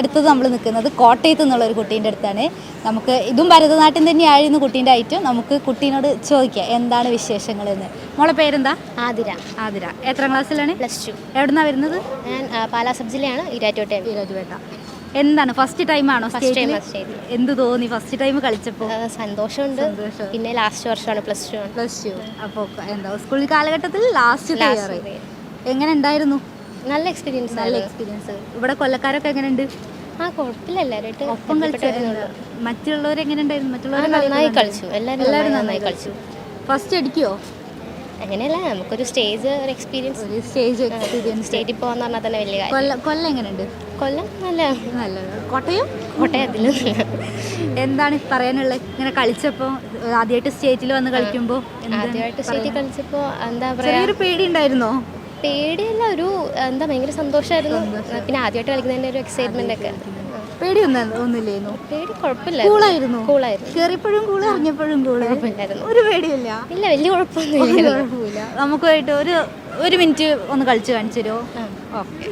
അടുത്തത് നമ്മൾ നിൽക്കുന്നത് കോട്ടയത്ത് നിന്നുള്ള ഒരു കുട്ടീൻ്റെ അടുത്താണ്. നമുക്ക് ഇതും ഭരതനാട്യം തന്നെയായിരുന്നു കുട്ടീൻ്റെ ഐറ്റം. നമുക്ക് കുട്ടീനോട് ചോദിക്കാം എന്താണ് വിശേഷങ്ങളെന്ന്. മോളെ പേരെന്താ? ആതിര. ആതിര എത്രാം ക്ലാസ്സിലാണ്? +2. എവിടുന്നാണ് വരുന്നത്? ഞാൻ പാലാ സബ് ജില്ലയാണ്, ഈരാറ്റുപേട്ട. എന്താണ് ഫസ്റ്റ് ടൈം ആണോ? എന്ത് തോന്നി ഫസ്റ്റ് ടൈം കളിച്ചപ്പോൾ? സന്തോഷമുണ്ട്. പിന്നെ ലാസ്റ്റ് വർഷമാണ് +2. അപ്പോൾ എന്താ സ്കൂൾ കാലഘട്ടത്തിൽ ലാസ്റ്റ് ഇയർ എങ്ങനെ ഉണ്ടായിരുന്നു? നല്ല എക്സ്പീരിയൻസ്. ഇവിടെ കൊല്ലക്കാരൊക്കെ എങ്ങനെയുണ്ട്? കുഴപ്പമില്ല, എല്ലാവരുമായിട്ട് ഒപ്പം കളിച്ചായിരുന്നു. മറ്റുള്ളവർ എങ്ങനെ ഉണ്ടായിരുന്നു? മറ്റുള്ളവർ നന്നായി കളിച്ചു. എല്ലാവരും നന്നായി കളിച്ചു. ഫസ്റ്റ് അടിക്കുമോ? അങ്ങനെയല്ല, നമുക്കൊരു സ്റ്റേജ് ഒരു എക്സ്പീരിയൻസ്. സ്റ്റേജിൽ പോകാന്ന് പറഞ്ഞാൽ തന്നെ വലിയ കാര്യം. കൊല്ലം എങ്ങനെയുണ്ട്? കൊല്ലം നല്ല. കോട്ടയത്തിൽ എന്താണ് പറയാനുള്ളത്? ഇങ്ങനെ കളിച്ചപ്പോൾ ആദ്യമായിട്ട് സ്റ്റേജിൽ വന്ന് കളിക്കുമ്പോൾ ആദ്യമായിട്ട് സ്റ്റേജിൽ കളിച്ചപ്പോൾ എന്താ പറയുക, ചെറിയൊരു പേടി ഉണ്ടായിരുന്നോ? പേടിയല്ല, ഒരു എന്താ ഭയങ്കര സന്തോഷമായിരുന്നു. പിന്നെ ആദ്യമായിട്ട് കളിക്കുന്നതിൻ്റെ ഒരു എക്സൈറ്റ്മെന്റ് ഒക്കെ. ഒന്നുമില്ലായിരുന്നു. പേടി കുഴപ്പമില്ല, കൂളായിരുന്നു. കയറിയപ്പോഴും കൂള് ഇറങ്ങിയപ്പോഴും കുഴപ്പമില്ലായിരുന്നു. ഒരു പേടിയില്ല. ഇല്ല, വലിയ കുഴപ്പമൊന്നുമില്ല. നമുക്ക് പോയിട്ട് ഒരു മിനിറ്റ് ഒന്ന് കളിച്ച് കാണിച്ചു തരുമോ? ഓക്കെ.